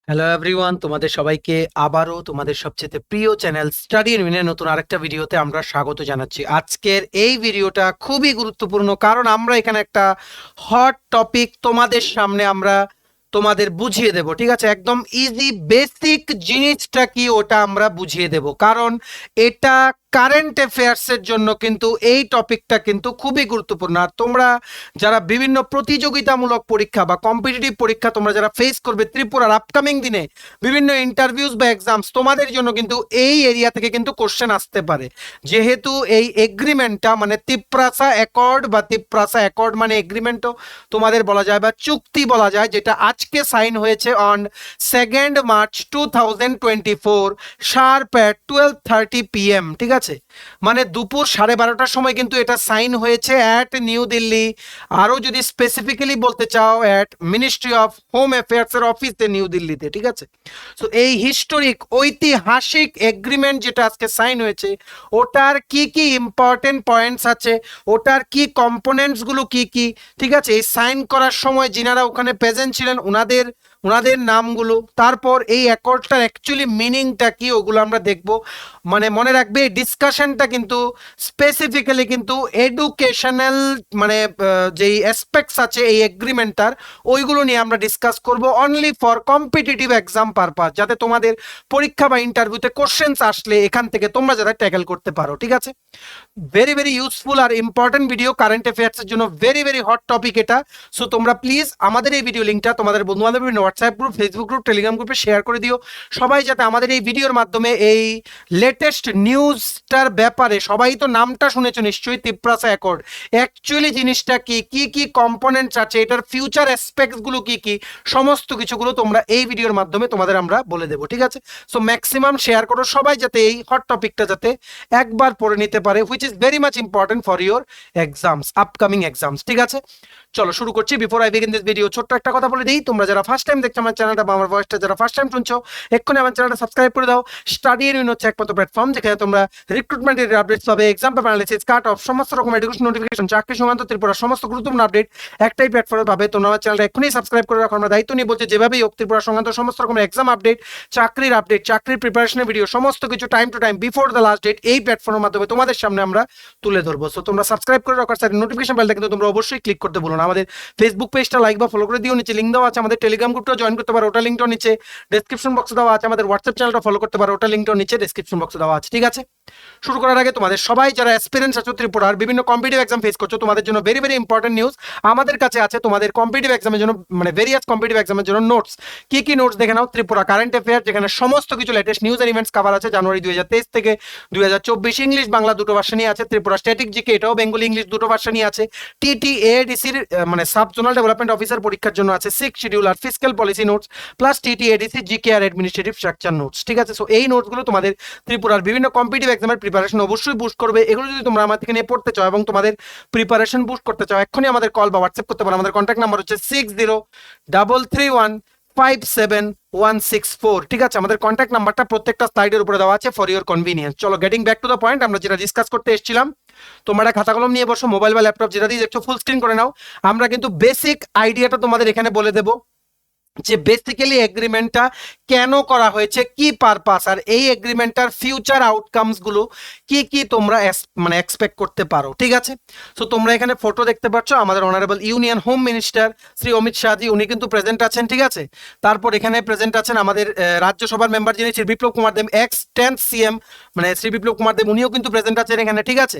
Hello everyone, তোমাদের সবাইকে আবারও তোমাদের সবচেয়ে প্রিয় চ্যানেল স্টাডি ইউনিয়নের নতুন আরেকটা ভিডিওতে আমরা স্বাগত জানাচ্ছি। আজকের এই ভিডিওটা খুবই গুরুত্বপূর্ণ, কারণ আমরা এখানে একটা হট টপিক তোমাদের সামনে আমরা তোমাদের বুঝিয়ে দেব। ঠিক আছে, একদম ইজি বেসিক জিনিসটা কি ওটা আমরা বুঝিয়ে দেব, কারণ এটা কারেন্ট অ্যাফেয়ার্সের জন্য কিন্তু এই টপিকটা কিন্তু খুবই গুরুত্বপূর্ণ। আর তোমরা যারা বিভিন্ন প্রতিযোগিতামূলক পরীক্ষা বা কম্পিটিটিভ পরীক্ষা তোমরা যারা ফেস করবে ত্রিপুরার আপকামিং দিনে, বিভিন্ন ইন্টারভিউস বা এক্সামস, তোমাদের জন্য কিন্তু এই এরিয়া থেকে কিন্তু কোশ্চেন আসতে পারে। যেহেতু এই এগ্রিমেন্টটা মানে তিপ্রাসা অ্যাকর্ড বা তিপ্রাসা অ্যাকর্ড মানে এগ্রিমেন্টও তোমাদের বলা যায় বা চুক্তি বলা যায়, যেটা আজকে সাইন হয়েছে on 2nd March 2024 sharp at 12:30 PM। ঠিক আছে, মানে দুপুর 12:30টার সময় কিন্তু এটা সাইন হয়েছে অ্যাট নিউ দিল্লি। আরও যদি স্পেসিফিক্যালি বলতে চাও, অ্যাট মিনিস্ট্রি অফ হোম অ্যাফেয়ার্সের অফিসে নিউ দিল্লিতে। ঠিক আছে, তো এই হিস্টোরিক ঐতিহাসিক এগ্রিমেন্ট যেটা আজকে সাইন হয়েছে, ওটার কি কি ইম্পর্টেন্ট পয়েন্টস আছে, ওটার কি কম্পোনেন্টসগুলো কি কি, ঠিক আছে, এই সাইন করার সময় যিনারা ওখানে প্রেজেন্ট ছিলেন ওনাদের ওনাদের নামগুলো, তারপর এই অ্যাকর্ডটার অ্যাকচুয়ালি মিনিংটা কি, ওগুলো আমরা দেখব। মানে মনে রাখবে এই ডিসকাশনটা কিন্তু স্পেসিফিক্যালি কিন্তু এডুকেশনাল মানে যেই অ্যাসপেক্টস আছে এই এগ্রিমেন্টটার, ওইগুলো নিয়ে আমরা ডিসকাস করব only for competitive exam purpose, যাতে তোমাদের পরীক্ষা বা ইন্টারভিউতে কোশ্চেন্স আসলে এখান থেকে তোমরা যারা ট্যাকেল করতে পারো। ঠিক আছে, ভেরি ভেরি ইউজফুল আর ইম্পর্টেন্ট ভিডিও, কারেন্ট অ্যাফেয়ার্সের জন্য ভেরি ভেরি হট টপিক এটা। সো তোমরা প্লিজ আমাদের এই ভিডিও লিঙ্কটা তোমাদের বন্ধু বান্ধব WhatsApp group, Facebook group, Telegram গ্রুপে শেয়ার করে দিও। সবাই যাতে আমাদের এই ভিডিওর মাধ্যমে এই লেটেস্ট নিউজটার ব্যাপারে, সবাই তো নামটা শুনেছো নিশ্চয়ই, তিপ্রাসা অ্যাকর্ড, অ্যাকচুয়ালি জিনিসটা কি, কি কি কম্পোনেন্টস আছে, এটার ফিউচার অ্যাসপেক্টসগুলো কি কি, সমস্ত কিছুগুলো তোমরা এই ভিডিওর মাধ্যমে তোমাদের আমরা বলে দেবো। ঠিক আছে, সো ম্যাক্সিমাম শেয়ার করো, সবাই যাতে এই হট টপিকটা যাতে একবার পড়ে নিতে পারে, which is very much important for your exams, upcoming exams. ঠিক আছে, চলো শুরু করছি। Before I begin this video, ছোট্ট একটা কথা বলে দিই, তোমরা যারা ফার্স্ট টাইম দেখছো আমার চ্যানেলটা বা আমার ভয়েসটা যারা ফার্স্ট টাইম শুনছো, এক্ষুনি আমার চ্যানেলটা সাবস্ক্রাইব করে দাও। স্টাডি ইউনিয়ন হচ্ছে একমাত্র প্ল্যাটফর্ম যেখানে তোমরা রিক্রুটমেন্টের আপডেটস পাবে, exam paper analysis, cut off, সমস্ত রকম এডুকেশন নোটিফিকেশন, চাকরি সংক্রান্ত ত্রিপুরার সমস্ত গুরুত্বপূর্ণ আপডেট একটাই প্ল্যাটফর্মে পাবে। তোমরা আমার চ্যানেলটা এক্ষুনি সাবস্ক্রাইব করে রাখো। আমরা দায়িত্ব নিয়ে বলছি, যেভাবেই হোক ত্রিপুরা সংক্রান্ত সমস্ত রকম এক্সাম আপডেট, চাকরির আপডেট, চাকরির প্রিপারেশনের ভিডিও, সমস্ত কিছু time to time before the last date এই প্ল্যাটফর্মের মাধ্যমে তোমাদের সামনে আমরা তুলে ধরবো। সো তোমরা সাবস্ক্রাইব করে রাখার সাথে নোটিফিকেশন বেলটা কিন্তু তোমরা অবশ্যই ক্লিক করতে বলো না। আমাদের ফেসবুক পেজটা লাইক বা ফলো করে দিও, নিচে লিঙ্ক দেওয়া আছে। আমাদের টেলিগ্রাম গ্রুপটা জয়েন করতে পারো, ওটা লিঙ্কটাও নিচে ডেসক্রিপশন বক্সে দেওয়া আছে। আমাদের হোয়াটসঅ্যাপ চ্যানেলটা ফলো করতে পারো, ওটা লিঙ্কটাও নিচে ডেসক্রিপশন বক্সে দেওয়া আছে। ঠিক আছে, শুরু করার আগে তোমাদের সবাই যারা এক্সপিরিয়েন্স আছো ত্রিপুরার বিভিন্ন কম্পিটিটিভ এক্সাম ফেস করছো, তোমাদের জন্য ভেরি ভেরি ইম্পর্টেন্ট নিউজ। আমাদের কাছে আছে তোমাদের কম্পিটিটিভ এক্সামের জন্য মানে ভেরিয়াস কম্পিটিটিভ এক্সামের জন্য নোটস। কি কি নোটস দেখে নাও, ত্রিপুরা কারেন্ট অ্যাফেয়ার, যেখানে সমস্ত কিছু latest news and events cover আছে জানুয়ারি 2023 থেকে 2024, ইংলিশ বাংলা দুটো ভার্সনই আছে। ত্রিপুরা স্ট্যাটিক জিকে, এটাও বেঙ্গলি ইংলিশ দুটো ভার্সনই আছে। টিটিএডিসির মানে সাব জোনাল ডেভেলপমেন্ট অফিসার পরীক্ষার জন্য আছে 6 শিডিউল আর fiscal policy notes, plus TTADC GK আর অ্যাডমিনিস্ট্রেটিভ স্ট্রাকচার নোটস। ঠিক আছে, সো এই নোটসগুলো তোমাদের ত্রিপুরার বিভিন্ন কম্পিটিটিভ এক্সামের প্রিপারেশন অবশ্যই বুস্ট করবে। এগুলো যদি তোমরা আমার থেকে নিয়ে পড়তে চাও এবং তোমাদের প্রিপারেশন বুস্ট করতে চাও, এক্ষুনি আমাদের কল বা হোয়াটসঅ্যাপ করতে পারো। আমাদের কন্ট্যাক্ট নাম্বার হচ্ছে 6033157164। ঠিক আছে, আমাদের কন্ট্যাক্ট নাম্বারটা প্রত্যেকটা স্লাইডের উপরে দেওয়া আছে ফর ইউর কনভিনিয়েন্স। চলো getting back to the point, আমরা যেটা ডিসকাস করতে এসেছিলাম, তোমরা খাতা কলম নিয়ে বসো, মোবাইল বা ল্যাপটপ যেটা দিয়ে দেখছো ফুল স্ক্রিন করে নাও। আমরা কিন্তু বেসিক আইডিয়াটা তোমাদের এখানে বলে দেবো যে বেসিক্যালি এগ্রিমেন্টটা কেন করা হয়েছে, কি পারপাস, আর এই এগ্রিমেন্টটার ফিউচার আউটকামস গুলো কি কি তোমরা মানে এক্সপেক্ট করতে পারো। ঠিক আছে, সো তোমরা এখানে ফটো দেখতে পাচ্ছ, আমাদের honourable union home minister Shri Amit Shahji, উনি কিন্তু প্রেজেন্ট আছেন। ঠিক আছে, তারপর এখানে প্রেজেন্ট আছেন আমাদের রাজ্যসভার মেম্বার যিনি Shri Biplab Kumar Deb, x 10th CM, মানে শ্রী বিপ্লব কুমার দেব, উনিও কিন্তু প্রেজেন্ট আছেন এখানে। ঠিক আছে,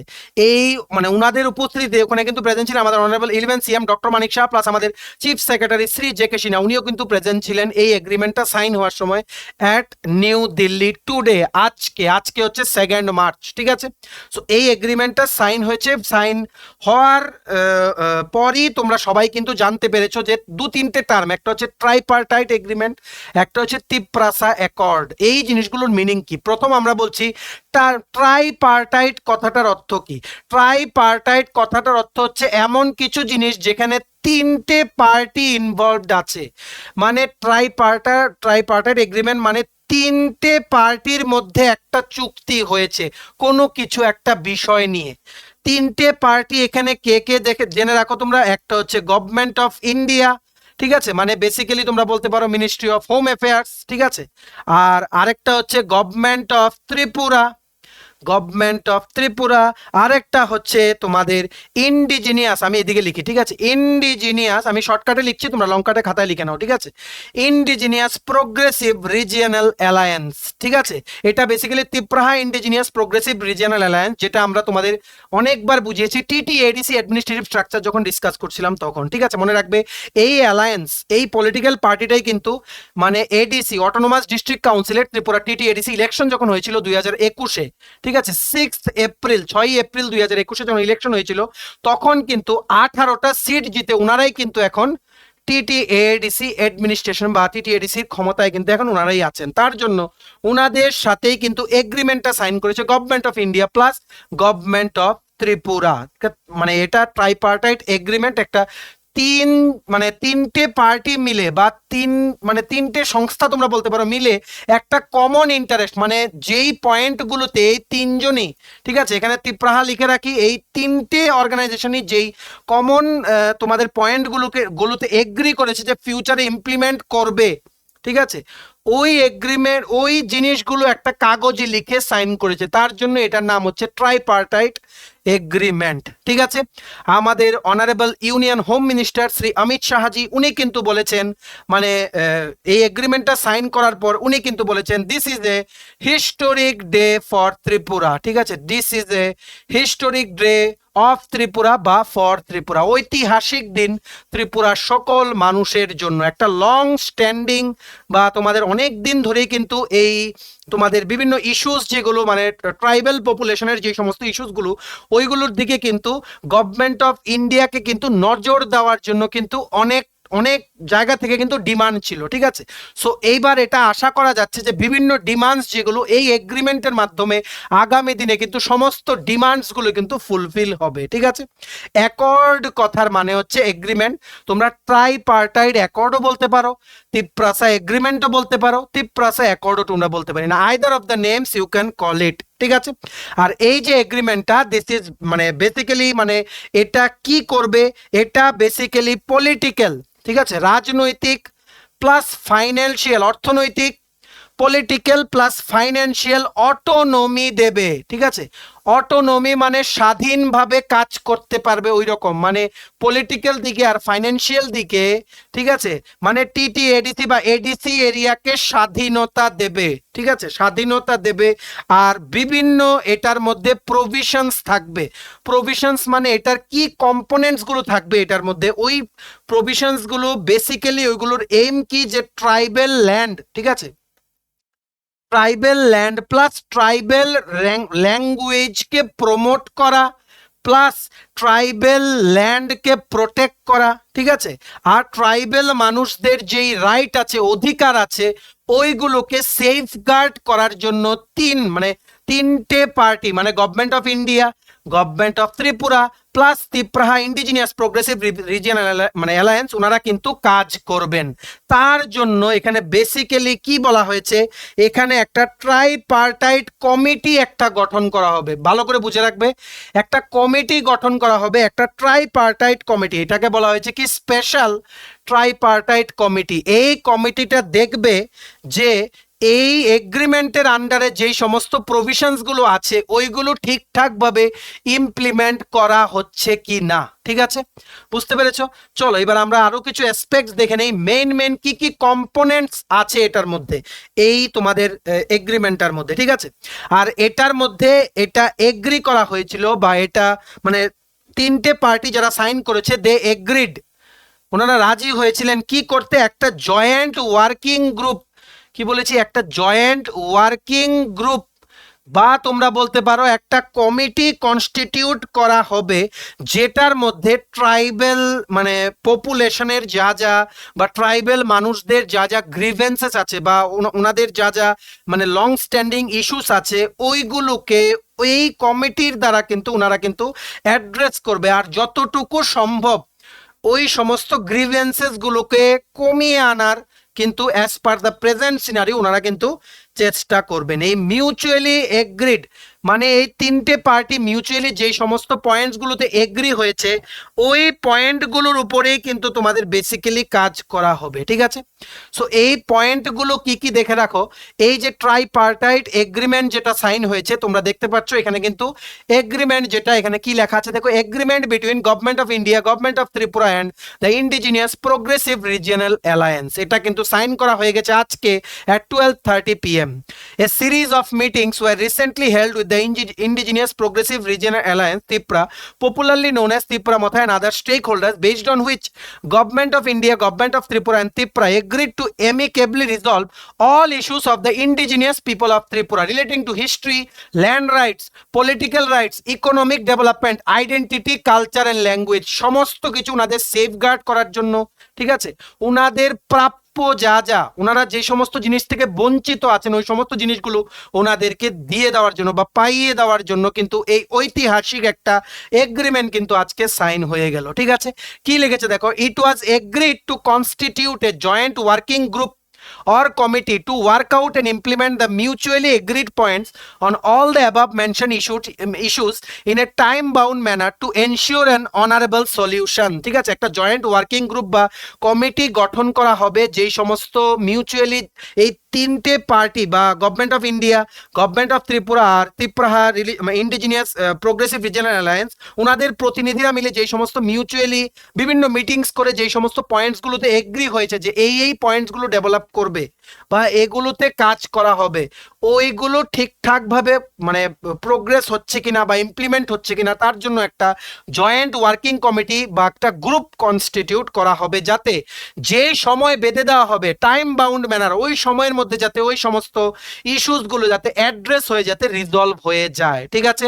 এই মানে উনাদের উপস্থিতিতে ওখানে কিন্তু প্রেজেন্ট ছিলেন আমাদের অনারেবল 11 সিএম ডক্টর মানিক শাহ, প্লাস আমাদের chief secretary Shri J K Sinha, উনিও কিন্তু প্রেজেন্ট ছিলেন এই এগ্রিমেন্টটা সাইন হওয়ার সময় অ্যাট নিউ দিল্লি টুডে। আজকে আজকে হচ্ছে 2nd মার্চ। ঠিক আছে, সো এই এগ্রিমেন্টটা সাইন হয়েছে। সাইন হওয়ার পরই তোমরা সবাই কিন্তু জানতে পেরেছো যে দু তিনটে টার্ম, একটা হচ্ছে ট্রাইপার্টাইট এগ্রিমেন্ট, একটা হচ্ছে তিপ্রাসা অ্যাকর্ড। এই জিনিসগুলোর মিনিং কি, প্রথম আমরা বলছি ট্রাইপার্টাইট কথাটার অর্থ কি। ট্রাইপার্টাইট কথাটার অর্থ হচ্ছে এমন কিছু জিনিস যেখানে তিনটে পার্টি ইনভলভড আছে। মানে ট্রাইপার্টাইট এগ্রিমেন্ট মানে তিনটে পার্টির মধ্যে একটা চুক্তি হয়েছে কোনো কিছু একটা বিষয় নিয়ে। তিনটে পার্টি এখানে কে কে দেখে জেনে রাখো তোমরা, একটা হচ্ছে গভর্নমেন্ট অফ ইন্ডিয়া, ঠিক আছে, মানে বেসিক্যালি তোমরা বলতে পারো মিনিস্ট্রি অফ হোম অ্যাফেয়ার্স, ঠিক আছে। আর আরেকটা হচ্ছে government of Tripura, government of Tripura. আরেকটা হচ্ছে তোমাদের ইন্ডিজিনিয়াস, আমি এদিকে লিখি, ঠিক আছে, ইন্ডিজিনিয়াস, আমি শর্টকাটে লিখছি, তোমরা লং কাটে খাতায় লিখে নাও, ঠিক আছে, ইন্ডিজিনিয়াস প্রোগ্রেসিভ রিজিয়নাল অ্যালায়েন্স, ঠিক আছে। এটা basically Tripura indigenous progressive regional alliance, যেটা আমরা তোমাদের অনেকবার বুঝিয়েছি টিটিএডিসি অ্যাডমিনিস্ট্রেটিভ স্ট্রাকচার যখন ডিসকাস করছিলাম তখন, ঠিক আছে, মনে রাখবে। এই অ্যালায়েন্স, এই পলিটিক্যাল পার্টিটাই কিন্তু মানে এডিসি অটোনোমাস ডিস্ট্রিক্ট কাউন্সিলের ত্রিপুরা টিটিএডিসি ইলেকশন যখন হয়েছিল 2021-এ, ঠিক আছে, 6 এপ্রিল 2021-এ যখন ইলেকশন হয়েছিল, তখন কিন্তু 18টা সিট জিতে ওনারাই কিন্তু এখন টিটিএডিসি অ্যাডমিনিস্ট্রেশন বা টিটিএডিসির ক্ষমতায় কিন্তু এখন ওনারাই আছেন। তার জন্য ওনাদের সাথেই কিন্তু এগ্রিমেন্টটা সাইন করেছে government of India plus government of Tripura. মানে এটা ট্রাইপার্টাইট এগ্রিমেন্ট, একটা তিনটে পার্টি মিলে বা তিনটে সংস্থা তোমরা বলতে পারো মিলে একটা কমন ইন্টারেস্ট, মানে যেই পয়েন্টগুলোতে এই তিনজনই, ঠিক আছে, এখানে ত্রিপুরা লিখে রাখি, এই তিনটে অর্গানাইজেশনই যেই কমন তোমাদের গুলোতে এগ্রি করেছে যে ফিউচারে ইমপ্লিমেন্ট করবে, ঠিক আছে, ওই এগ্রিমেন্ট, ওই জিনিসগুলো একটা কাগজে লিখে সাইন করেছে, তার জন্য এটার নাম হচ্ছে ট্রাইপার্টাইট এগ্রিমেন্ট, ঠিক আছে। আমাদের honourable union home minister Shri Amit Shahji উনি কিন্তু বলেছেন, মানে এই এগ্রিমেন্টটা সাইন করার পর উনি কিন্তু বলেছেন this is a historic day for Tripura, ঠিক আছে, this is a historic day of Tripura বা ফর ত্রিপুরা, ঐতিহাসিক দিন ত্রিপুরার সকল মানুষের জন্য। একটা লং স্ট্যান্ডিং বা তোমাদের অনেক দিন ধরেই কিন্তু এই তোমাদের বিভিন্ন ইস্যুস যেগুলো মানে ট্রাইবাল পপুলেশনের যে সমস্ত ইস্যুসগুলো, ওইগুলোর দিকে কিন্তু গভর্নমেন্ট অফ ইন্ডিয়াকে কিন্তু নজর দেওয়ার জন্য কিন্তু অনেক অনেক জায়গা থেকে কিন্তু ডিমান্ড ছিল, ঠিক আছে। সো এইবার এটা আশা করা যাচ্ছে যে বিভিন্ন ডিমান্ডস যেগুলো এই এগ্রিমেন্টের মাধ্যমে আগামী দিনে কিন্তু সমস্ত ডিমান্ডসগুলো কিন্তু ফুলফিল হবে, ঠিক আছে। অ্যাকর্ড কথার মানে হচ্ছে এগ্রিমেন্ট, তোমরা ট্রাইপার্টাইট অ্যাকর্ডও বলতে পারো, তিপ্রাসা এগ্রিমেন্টও বলতে পারো, তিপ্রাসা অ্যাকর্ডও তোমরা বলতে পারি না, either of the names you can call it, ঠিক আছে। আর এই যে এগ্রিমেন্টটা, দিস ইজ মানে বেসিক্যালি মানে এটা কি করবে, এটা বেসিক্যালি পলিটিক্যাল, ঠিক আছে, রাজনৈতিক প্লাস ফাইন্যান্সিয়াল, অর্থনৈতিক, পলিটিক্যাল প্লাস ফাইন্যান্সিয়াল অটোনমি দেবে, ঠিক আছে। অটোনমি মানে স্বাধীনভাবে কাজ করতে পারবে ওই রকম, মানে পলিটিক্যাল দিকে আর ফাইন্যান্সিয়াল দিকে, ঠিক আছে, মানে টিটিএডিসি বা এডিসি এরিয়াকে স্বাধীনতা দেবে, ঠিক আছে, স্বাধীনতা দেবে। আর বিভিন্ন এটার মধ্যে প্রভিশনস থাকবে, প্রভিশনস মানে এটার কি কম্পোনেন্টস গুলো থাকবে এটার মধ্যে, ওই প্রভিশনস গুলো বেসিক্যালি ওইগুলোর এইম কি, যে ট্রাইবেল ল্যান্ড, ঠিক আছে, ট্রাইবেল ল্যান্ড প্লাস ট্রাইবেল ল্যাঙ্গুয়েজকে প্রমোট করা প্লাস ট্রাইবেল ল্যান্ডকে প্রোটেক্ট করা, ঠিক আছে। আর ট্রাইবেল মানুষদের যেই রাইট আছে, অধিকার আছে, ওইগুলোকে সেফগার্ড করার জন্য তিনটে পার্টি, মানে government of India, government of Tripura plus Tripura indigenous progressive regional মানে অ্যালায়েন্স, ওনারা কিন্তু কাজ করবেন। তার জন্য এখানে বেসিক্যালি কি বলা হয়েছে, এখানে একটা ট্রাইপার্টাইট কমিটি একটা গঠন করা হবে, ভালো করে বুঝে রাখবে, একটা কমিটি গঠন করা হবে, একটা ট্রাইপার্টাইট কমিটি, এটাকে বলা হয়েছে কি স্পেশাল ট্রাইপার্টাইট কমিটি। এই কমিটিটা দেখবে যে এই এগ্রিমেন্টের আন্ডারে যেই সমস্ত প্রভিশনসগুলো আছে ওইগুলো ঠিকঠাকভাবে ইমপ্লিমেন্ট করা হচ্ছে কি না, ঠিক আছে, বুঝতে পেরেছো। চলো এবার আমরা আরো কিছু অ্যাসপেক্টস দেখে নেই, মেইন কি কি কম্পোনেন্টস আছে এটার মধ্যে, এই তোমাদের এগ্রিমেন্টটার মধ্যে, ঠিক আছে। আর এটার মধ্যে এটা এগ্রি করা হয়েছিল বা এটা মানে তিনটে পার্টি যারা সাইন করেছে দে এগ্রিড, ওনারা রাজি হয়েছিলেন কি করতে, একটা জয়েন্ট ওয়ার্কিং গ্রুপ, কি বলেছি, একটা জয়েন্ট ওয়ার্কিং গ্রুপ বা তোমরা বলতে পারো একটা কমিটি কনস্টিটিউট করা হবে, যেটার মধ্যে ট্রাইবেল মানে পপুলেশনের যা যা বা ট্রাইবেল মানুষদের যা যা গ্রিভেন্সেস আছে বা ওনাদের যা যা মানে লং স্ট্যান্ডিং ইস্যুস আছে, ওইগুলোকে এই কমিটির দ্বারা কিন্তু ওনারা কিন্তু অ্যাড্রেস করবে। আর যতটুকু সম্ভব ওই সমস্ত গ্রিভেন্সেস গুলোকে কমিয়ে আনার কিন্তু as per the present scenery ওনারা কিন্তু চেষ্টা করবেন। এই মিউচুয়ালি এগ্রিড মানে এই তিনটে পার্টি মিউচুয়ালি যেই সমস্ত পয়েন্টসগুলোতে এগ্রি হয়েছে ওই পয়েন্টগুলোর উপরেই কিন্তু তোমাদের বেসিক্যালি কাজ করা হবে, ঠিক আছে। সো এই পয়েন্টগুলো কি কি দেখে রাখো। এই যে ট্রাইপার্টাইট এগ্রিমেন্ট যেটা সাইন হয়েছে তোমরা দেখতে পাচ্ছ এখানে কিন্তু এগ্রিমেন্ট যেটা এখানে কি লেখা আছে দেখো, agreement between government of India, government of Tripura and the indigenous progressive regional alliance, এটা কিন্তু সাইন করা হয়ে গেছে আজকে at 12:30 p.m. A series of meetings were recently held with the Indigenous Progressive Regional Alliance (TIPRA), popularly known as Tripura Motha, and other stakeholders, based on which Government of India, Government of Tripura and TIPRA agreed to amicably resolve all issues of the indigenous people of Tripura relating to history, land rights, political rights, economic development, identity, culture and language, সমস্ত কিছু ওনাদের safeguard করার জন্য, ঠিক আছে, ওনাদের প্রাপ্য যা যা ওনারা যে সমস্ত জিনিস থেকে বঞ্চিত আছেন ওই সমস্ত জিনিসগুলো ওনাদেরকে দিয়ে দেওয়ার জন্য বা পাইয়ে দেওয়ার জন্য কিন্তু এই ঐতিহাসিক একটা এগ্রিমেন্ট কিন্তু আজকে সাইন হয়ে গেল, ঠিক আছে। কি লিখেছে দেখো, it was agreed to constitute a joint working group or committee to work out and implement the mutually agreed points on all the above mentioned issues in a time bound manner to ensure an honorable solution, ঠিক আছে। একটা joint working group বা committee গঠন করা হবে যেই সমস্ত mutually এই তিনটে পার্টি বা government of India, government of Tripura আর Tripura indigenous progressive regional alliance ওনাদের প্রতিনিধিরা মিলে যেই সমস্ত মিউচুয়ালি বিভিন্ন মিটিংস করে যেই সমস্ত পয়েন্টসগুলোতে এগ্রি হয়েছে যে এই পয়েন্টসগুলো ডেভেলপ করবে বা এগুলোতে কাজ করা হবে, ওইগুলো ঠিকঠাকভাবে মানে প্রোগ্রেস হচ্ছে কিনা বা ইমপ্লিমেন্ট হচ্ছে কিনা তার জন্য একটা জয়েন্ট ওয়ার্কিং কমিটি বা একটা গ্রুপ কনস্টিটিউট করা হবে, যাতে যে সময় বেঁধে দেওয়া হবে টাইম বাউন্ড ম্যানার ওই সময়ের মধ্যে যাতে ওই সমস্ত ইস্যুসগুলো যাতে অ্যাড্রেস হয়ে যাতে রিজলভ হয়ে যায়, ঠিক আছে।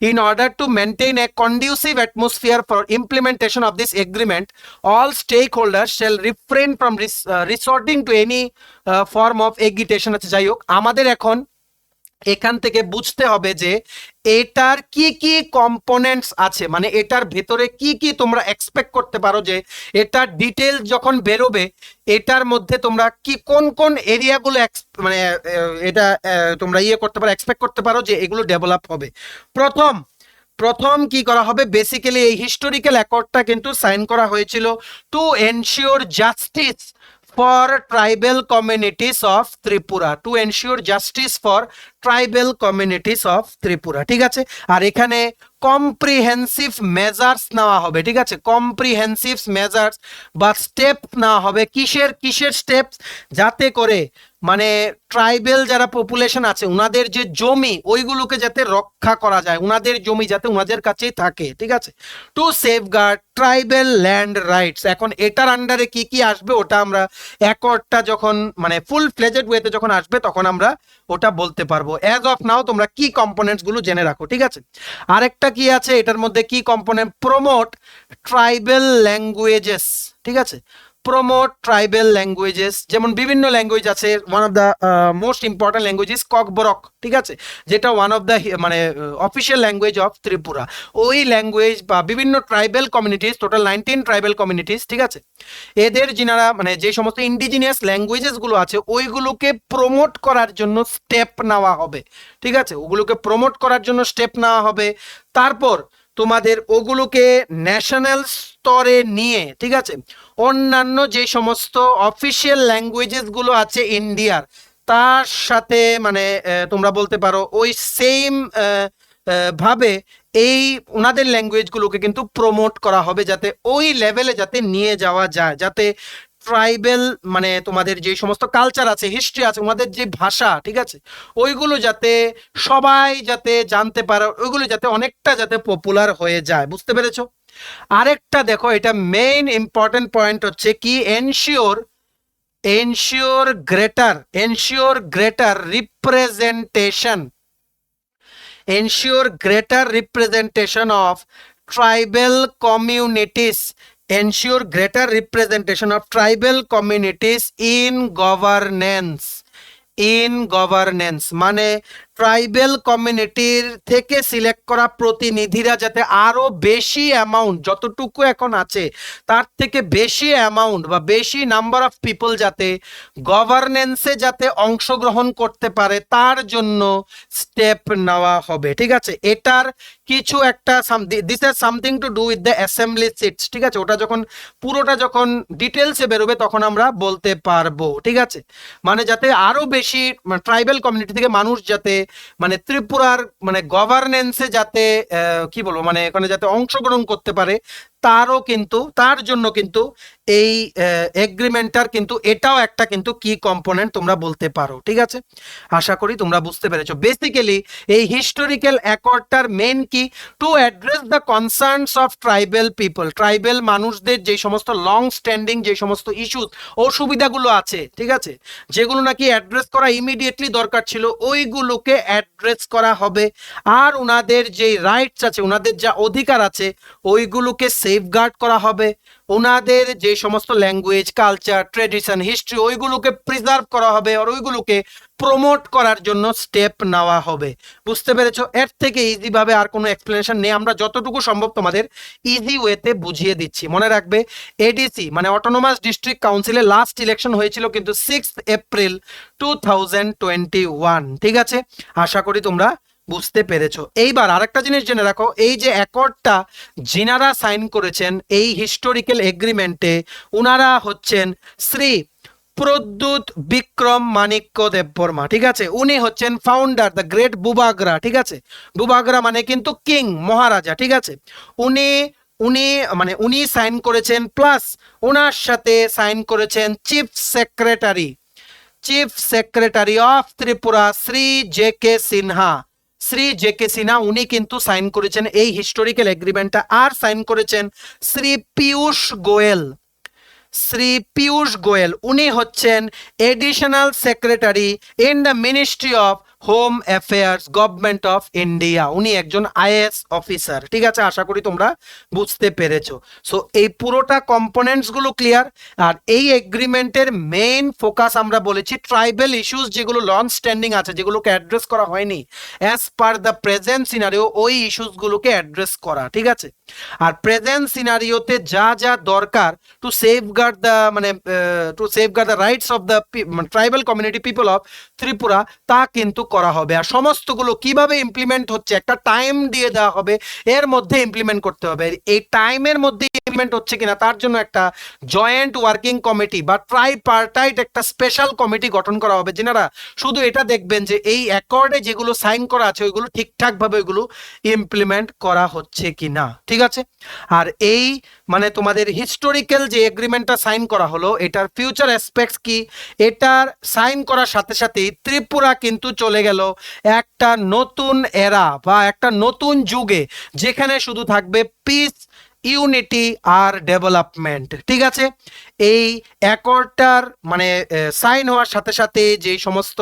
In order to maintain a conducive atmosphere for implementation of this agreement, all stakeholders shall refrain from resorting to any form of agitation. আচ্ছা যাই হোক, আমাদের এখন এখান থেকে বুঝতে হবে যে এটার কি কি কম্পোনেন্টস আছে, মানে এটার ভেতরে কি কি তোমরা এক্সপেক্ট করতে পারো যে এটার ডিটেল যখন বেরোবে এটার মধ্যে তোমরা কি কোন কোন এরিয়াগুলো মানে এটা তোমরা করতে পারো, এক্সপেক্ট করতে পারো যে এগুলো ডেভেলপ হবে। প্রথম কি করা হবে, বেসিক্যালি এই হিস্টোরিক্যাল অ্যাকর্ডটা কিন্তু সাইন করা হয়েছিল to ensure justice for tribal communities of Tripura, to ensure justice for tribal communities of Tripura, ঠিক আছে। আর এখানে কম্প্রিহেন্সিভ মেজার্স নেওয়া হবে, ঠিক আছে, কম্প্রিহেন্সিভ মেজার্স বা স্টেপ নেওয়া হবে। কিসের স্টেপস, যাতে করে মানে ট্রাইবেল যারা পপুলেশন আছে ওনাদের যে জমি ওইগুলোকে যাতে রক্ষা করা যায়, ওনাদের জমি যাতে ওনাদের কাছেই থাকে, ঠিক আছে, to safeguard tribal land rights. এখন এটার আন্ডারে কি কি আসবে ওটা আমরা অ্যাকর্ডটা যখন মানে ফুল ফ্লেজেড ওয়েতে যখন আসবে তখন আমরা ওটা বলতে পারবো। অ্যাজ অফ নাও তোমরা কি কম্পোনেন্টস গুলো জেনে রাখো, ঠিক আছে। আরেকটা কি আছে এটার মধ্যে, কি কম্পোনেন্ট, প্রমোট ট্রাইবেল ল্যাঙ্গুয়েজেস, ঠিক আছে, প্রমোট ট্রাইবেল ল্যাঙ্গুয়েজেস, যেমন বিভিন্ন ল্যাঙ্গুয়েজ আছে, one of the most important language is Kokborok, ঠিক আছে, যেটা ওয়ান অফ দ্য মানে অফিসিয়াল ল্যাঙ্গুয়েজ অফ ত্রিপুরা। ওই ল্যাঙ্গুয়েজ বা বিভিন্ন tribal communities, total 19 tribal communities, ঠিক আছে, এদের যিনারা মানে যে সমস্ত ইন্ডিজিনিয়াস ল্যাঙ্গুয়েজেসগুলো আছে ওইগুলোকে প্রমোট করার জন্য স্টেপ নেওয়া হবে, ঠিক আছে, ওগুলোকে প্রমোট করার জন্য স্টেপ নেওয়া হবে। তারপর তোমাদের ওগুলোকে ন্যাশনাল স্তরে নিয়ে, ঠিক আছে, অন্যান্য যে সমস্ত অফিসিয়াল ল্যাঙ্গুয়েজেস গুলো আছে ইন্ডিয়ার তার সাথে মানে তোমরা বলতে পারো ওই সেম ভাবে এই ওনাদের ল্যাঙ্গুয়েজগুলোকে কিন্তু প্রমোট করা হবে, যাতে ওই লেভেলে যাতে নিয়ে যাওয়া যায়, যাতে ট্রাইবেল মানে তোমাদের যে সমস্ত কালচার আছে, হিস্ট্রি আছে, ওনাদের যে ভাষা, ঠিক আছে, ওইগুলো যাতে সবাই যাতে জানতে পারে, ওইগুলো যাতে অনেকটা যাতে পপুলার হয়ে যায়, বুঝতে পেরেছো। আরেকটা দেখো, এটা মেইন ইম্পর্টেন্ট পয়েন্ট হচ্ছে কি, ensure greater representation of tribal communities, ensure greater representation of tribal communities in governance মানে ট্রাইবেল কমিউনিটির থেকে সিলেক্ট করা প্রতিনিধিরা যাতে আরো বেশি অ্যামাউন্ট, যতটুকু এখন আছে তার থেকে বেশি অ্যামাউন্ট বা বেশি নাম্বার অফ পিপল যাতে গভর্নেন্সে যাতে অংশগ্রহণ করতে পারে তার জন্য স্টেপ নেওয়া হবে। ঠিক আছে, এটার কিছু একটা this has something to do with the assembly seats. ঠিক আছে, ওটা যখন পুরোটা যখন ডিটেলসে বেরোবে তখন আমরা বলতে পারবো। ঠিক আছে, মানে যাতে আরো বেশি ট্রাইবেল কমিউনিটি থেকে মানুষ যাতে মানে ত্রিপুরার মানে গভর্নেন্সে যাতে কি বলবো মানে এখানে যাতে অংশগ্রহণ করতে পারে তারও কিন্তু তার জন্য কিন্তু এই এগ্রিমেন্টটার কিন্তু এটাও একটা কিন্তু কি কম্পোনেন্ট তোমরা বলতে পারো। ঠিক আছে, আশা করি তোমরা বুঝতে পেরেছো। বেসিক্যালি এই হিস্টোরিক্যাল অ্যাকর্ডটার মেন কি, to address the concerns of tribal people, tribal মানুষদের যে সমস্ত লং স্ট্যান্ডিং যে সমস্ত ইস্যুস অসুবিধাগুলো আছে, ঠিক আছে, যেগুলো নাকি অ্যাড্রেস করা ইমিডিয়েটলি দরকার ছিল ওইগুলোকে অ্যাড্রেস করা হবে। আর ওনাদের যে রাইটস আছে, ওনাদের যা অধিকার আছে ওইগুলোকে সেফগার্ড করা হবে। ওনাদের যে সমস্ত ল্যাঙ্গুয়েজ, কালচার, ট্রেডিশন, হিস্ট্রি ওইগুলোকে প্রিজার্ভ করা হবে আর ওইগুলোকে প্রমোট করার জন্য স্টেপ নেওয়া হবে। বুঝতে পেরেছো? এর থেকে ইজি ভাবে আর কোনো এক্সপ্লেনেশন নেই, আমরা যতটুকু সম্ভব তোমাদের ইজি ওয়েতে বুঝিয়ে দিচ্ছি। মনে রাখবে এডিসি মানে অটোনোমাস ডিস্ট্রিক্ট কাউন্সিলে লাস্ট ইলেকশন হয়েছিল কিন্তু 6 এপ্রিল 2021। ঠিক আছে, আশা করি তোমরা বুঝতে পেরেছো। এইবার আরেকটা জিনিস জেনে রাখো, এই যে অ্যাকর্ডটা যিনারা সাইন করেছেন এই হিস্টোরিক্যাল এগ্রিমেন্টে ওনারা হচ্ছেন শ্রী প্রদ্যুৎ বিক্রম মাণিক্য দেববর্মা। ঠিক আছে, উনি হচ্ছেন ফাউন্ডার দ্য গ্রেট বুবাগ্রা। ঠিক আছে, বুবাগ্রা মানে কিন্তু কিং, মহারাজা। ঠিক আছে, উনি উনি মানে উনি সাইন করেছেন, প্লাস ওনার সাথে সাইন করেছেন chief secretary of Tripura Shri J K Sinha. উনি কিন্তু সাইন করেছেন এই হিস্টোরিক্যাল এগ্রিমেন্টটা। আর সাইন করেছেন শ্রী পীয়ূষ গোয়েল, উনি হচ্ছেন additional secretary in the ministry of home affairs, government of India. উনি একজন আইএএস অফিসার। ঠিক আছে, আশা করি তোমরা বুঝতে পেরেছো। সো এই পুরোটা কম্পোনেন্টস গুলো ক্লিয়ার। আর এই এগ্রিমেন্টের মেইন ফোকাস আমরা বলেছি ট্রাইবেল ইস্যুস যেগুলো লং স্ট্যান্ডিং আছে, যেগুলোকে অ্যাড্রেস করা হয়নি as per the present scenario, ওই ইস্যুস গুলোকে অ্যাড্রেস করা। ঠিক আছে, আর প্রেজেন্ট সিনারিওতে যা যা দরকার to safeguard the rights of the tribal community people of Tripura তা কিন্তু করা হবে। আর সমস্তগুলো কিভাবে ইমপ্লিমেন্ট হচ্ছে একটা টাইম দিয়ে দেওয়া হবে, এর মধ্যে ইমপ্লিমেন্ট করতে হবে। এই টাইমের মধ্যে ইমপ্লিমেন্ট হচ্ছে কিনা তার জন্য একটা জয়েন্ট ওয়ার্কিং কমিটি বা ট্রাইপার্টাইট একটা স্পেশাল কমিটি গঠন করা হবে, যেনারা শুধু এটা দেখবেন যে এই অ্যাকর্ডে যেগুলো সাইন করা আছে ওইগুলো ঠিকঠাক ভাবে ওইগুলো ইমপ্লিমেন্ট করা হচ্ছে কিনা। ঠিক আছে, আর এই মানে তোমাদের হিস্টোরিক্যাল যে এগ্রিমেন্টটা সাইন করা হলো এটার ফিউচার অ্যাসপেক্টস কি, এটার সাইন করার সাথে সাথে ত্রিপুরা কিন্তু চলে গেল একটা নতুন এরা বা একটা নতুন যুগে, যেখানে শুধু থাকবে পিস, ইউনিটি আর ডেভেলপমেন্ট। ঠিক আছে, এই অ্যাকর্ডটার মানে সাইন হওয়ার সাথে সাথে যে সমস্ত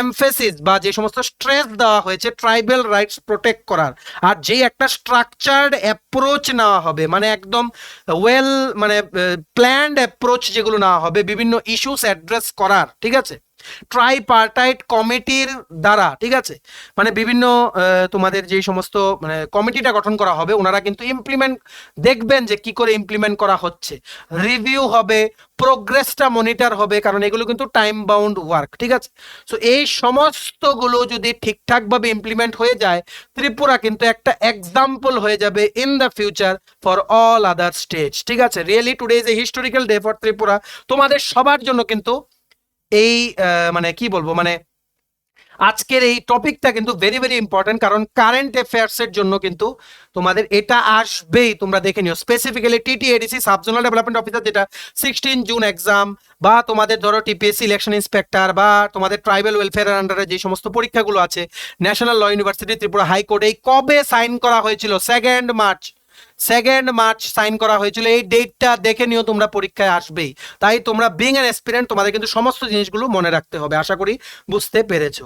এমফেসিস বা যে সমস্ত স্ট্রেস দেওয়া হয়েছে ট্রাইবাল রাইটস প্রোটেক্ট করার, আর যে একটা স্ট্রাকচার্ড অ্যাপ্রোচ নেওয়া হবে মানে একদম ওয়েল মানে প্ল্যান্ড অ্যাপ্রোচ যেগুলো নেওয়া হবে বিভিন্ন ইস্যুস অ্যাড্রেস করার। ঠিক আছে, ট্রাইপার্টাইট কমিটির দ্বারা। ঠিক আছে, মানে বিভিন্ন তোমাদের যে সমস্ত মানে কমিটিটা গঠন করা হবে ওনারা কিন্তু ইমপ্লিমেন্ট দেখবেন যে কি করে ইমপ্লিমেন্ট করা হচ্ছে, রিভিউ হবে, প্রোগ্রেসটা মনিটর হবে, কারণ এগুলো কিন্তু টাইম বাউন্ড ওয়ার্ক। ঠিক আছে, সো এই সমস্তগুলো যদি ঠিকঠাকভাবে ইমপ্লিমেন্ট হয়ে যায় ত্রিপুরা কিন্তু একটা এক্সাম্পল হয়ে যাবে in the future for all other state. ঠিক আছে, really today is a historical day for Tripura. তোমাদের সবার জন্য কিন্তু এই মানে কি বলবো মানে আজকের এই টপিকটা কিন্তু ভেরি ভেরি ইম্পর্টেন্ট, কারণ কারেন্ট অ্যাফেয়ার্স এর জন্য কিন্তু তোমাদের এটা আসবেই। তোমরা দেখে নিও specifically TTADC subzonal development officer, যেটা 16 জুন এক্সাম, বা তোমাদের ধরো টিপিএসসি ইলেকশন ইন্সপেক্টর, বা তোমাদের ট্রাইবাল ওয়েলফেয়ারের আন্ডারে যে সমস্ত পরীক্ষাগুলো আছে, national law university, Tripura high court, এই কবে সাইন করা হয়েছিল? 2 মার্চ। 2 মার্চ সাইন করা হয়েছিল। এই ডেটটা দেখে নিও, তোমরা পরীক্ষায় আসবেই। তাই তোমরা বিং অ্যান অ্যাসপিরেন্ট তোমাদের কিন্তু সমস্ত জিনিসগুলো মনে রাখতে হবে। আশা করি বুঝতে পেরেছো।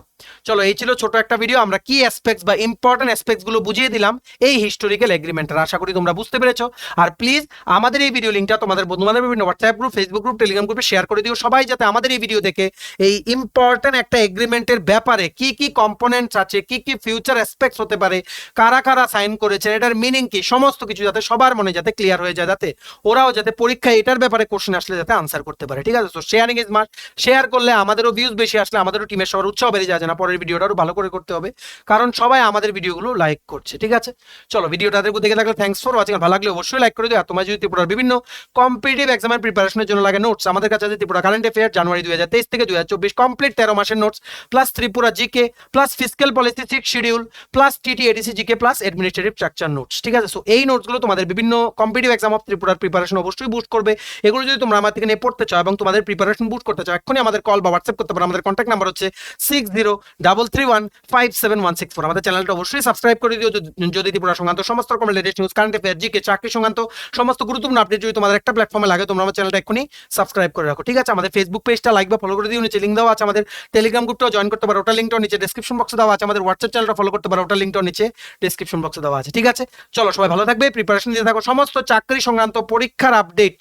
চলো, এই ছিল ছোট একটা ভিডিও। আমরা কি অ্যাসপেক্টস বা ইম্পর্টেন্ট অ্যাসপেক্টস গুলো বুঝিয়ে দিলাম এই হিস্টোরিক্যাল এগ্রিমেন্টের। আশা করি তোমরা বুঝতে পেরেছো। আর প্লিজ আমাদের এই ভিডিও লিঙ্কটা তোমাদের বন্ধু-বান্ধবের বিভিন্ন WhatsApp group, Facebook group, Telegram গ্রুপে শেয়ার করে দিও, সবাই যাতে আমাদের এই ভিডিও দেখে এই ইম্পর্টেন্ট একটা এগ্রিমেন্টের ব্যাপারে কি কি কম্পোনেন্টস আছে, কি কি ফিউচার অ্যাসপেক্টস হতে পারে, কারা কারা সাইন করেছে, এটার মিনিং কি, সমস্ত কিছু যাতে সবার মনে যাতে ক্লিয়ার হয়ে যায়, যাতে ওরাও যাতে পরীক্ষায় এটার ব্যাপারে কোশ্চেন আসলে যাতে আনসার করতে পারে। ঠিক আছে? তো শেয়ারিং ইজ মাস্ট। শেয়ার করলে আমাদেরও ভিউজ বেশি আসলে আমাদেরও টিমের সবার উৎসাহ বেড়ে যায় না, পরের ভিডিওটা আরো ভালো করে করতে হবে, কারণ সবাই আমাদের ভিডিওগুলো লাইক করছে। ঠিক আছে? চলো, ভিডিওটা দেখে থাকলে থ্যাঙ্কস ফর ওয়াচিং। ভালো লাগলে অবশ্যই লাইক করে দিও। আর তোমার যদি ত্রিপুরার বিভিন্ন কম্পিটিটিভ এক্সামের প্রিপারেশনের জন্য লাগে নোটস, আমাদের কাছে আছে ত্রিপুরা কারেন্ট অ্যাফেয়ার জানুয়ারি 2023 থেকে 2024 কমপ্লিট 13 মাসের notes, plus Tripura GK, plus fiscal policy 6 schedule, plus TT ADC GK, plus administrative structure notes. ঠিক আছে? সো এই নোটসগুলো তোমাদের বিভিন্ন কম্পিটিটিভ এক্সাম অফ ত্রিপুরার প্রিপারেশন অবশ্যই বুস্ট করবে। এগুলো যদি তোমরা আমার থেকে নিয়ে পড়তে চাও এবং তোমাদের প্রিপারেশন বুস্ট করতে চাও, এখনই আমাদের কল বা হোয়াটসঅ্যাপ করতে পারো। আমাদের কন্ট্যাক্ট নাম্বার হচ্ছে 6033157164। আমাদের চ্যানেলটা অবশ্যই সাবস্ক্রাইব করে দিও যদি ত্রিপুরা সংক্রান্ত সমস্ত রকমের latest news, current affair, GK, চাকরি সংক্রান্ত সমস্ত গুরুত্বপূর্ণ আপডেট যদি তোমাদের একটা প্ল্যাটফর্মে লাগে, তোমরা আমার চ্যানেলটা এখনই সাবস্ক্রাইব করে রাখো। ঠিক আছে? আমাদের ফেসবুক পেজটা লাইক বা ফলো করে দিও, নিচে লিঙ্ক দেওয়া আছে। আমাদের টেলিগ্রাম গ্রুপটাও জয়েন করতে পারো, ওটা লিঙ্কটাও নিচে ডেসক্রিপশন বক্সে দেওয়া আছে। আমাদের হোয়াটসঅ্যাপ চ্যানেলটা ফলো করতে পারো, ওটা লিঙ্কটাও নিচে ডেসক্রিপশন বক্সে দেওয়া আছে। ঠিক আছে? চলো, সবাই ভালো থাকবে, প্রিপারেশন নিতে থাকো। সমস্ত চাকরি সংক্রান্ত পরীক্ষার আপডেট,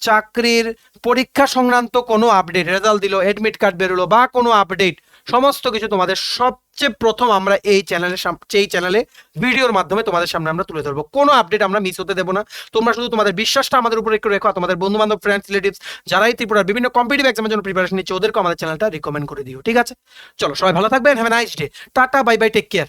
চাকরির পরীক্ষা সংক্রান্ত কোনো আপডেট, রেজাল্ট দিল, এডমিট কার্ড বেরোলো বা কোনো আপডেট, সমস্ত কিছু তোমাদের সবচেয়ে প্রথম আমরা এই চ্যানেলে ভিডিওর মাধ্যমে তোমাদের সামনে আমরা তুলে ধরবো। কোনো আপডেট আমরা মিস হতে দেবো না। তোমরা শুধু তোমাদের বিশ্বাসটা আমাদের উপরে একটু রেখো, তোমাদের বন্ধু বান্ধব, ফ্রেন্ডস, রিলেটিভস যারাই ত্রিপুরার বিভিন্ন কম্পিটিটিভ এক্সামের জন্য প্রিপারেশন নিচ্ছে ওদেরকে আমাদের চ্যানেলটা রিকমেন্ড করে দিও। ঠিক আছে? চলো, সবাই ভালো থাকবেন। Have a nice day. Tata, bye bye, take care.